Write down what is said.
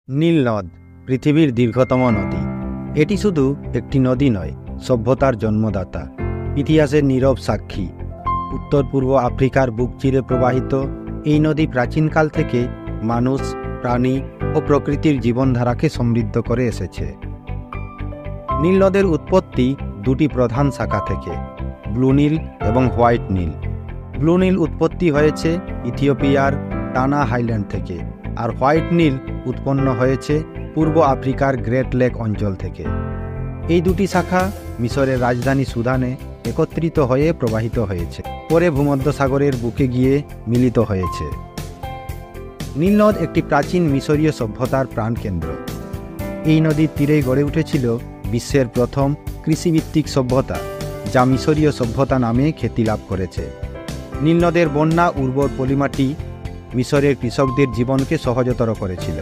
নীল নদ পৃথিবীর দীর্ঘতম নদী। এটি শুধু একটি নদী নয়, সভ্যতার জন্মদাতা, ইতিহাসের নীরব সাক্ষী। উত্তর পূর্ব আফ্রিকার বুক চিরে প্রবাহিত এই নদী প্রাচীনকাল থেকে মানুষ, প্রাণী ও প্রকৃতির জীবনধারাকে সমৃদ্ধ করে এসেছে। নীল নদের উৎপত্তি দুটি প্রধান শাখা থেকে, ব্লু নীল এবং হোয়াইট নীল। ব্লু নীল উৎপত্তি হয়েছে ইথিওপিয়ার টানা হাইল্যান্ড থেকে, আর হোয়াইট নীল উৎপন্ন হয়েছে পূর্ব আফ্রিকার গ্রেট লেক অঞ্চল থেকে। এই দুটি শাখা মিশরের রাজধানী সুদানে একত্রিত হয়ে প্রবাহিত হয়েছে, পরে ভূমধ্যসাগরের বুকে গিয়ে মিলিত হয়েছে। নীলনদ একটি প্রাচীন মিশরীয় সভ্যতার প্রাণকেন্দ্র। এই নদীর তীরেই গড়ে উঠেছিল বিশ্বের প্রথম কৃষিভিত্তিক সভ্যতা, যা মিশরীয় সভ্যতা নামে খ্যাতি লাভ করেছে। নীলনদের বন্যা উর্বর পলিমাটি মিশরের কৃষকদের জীবনকে সহজতর করেছিল।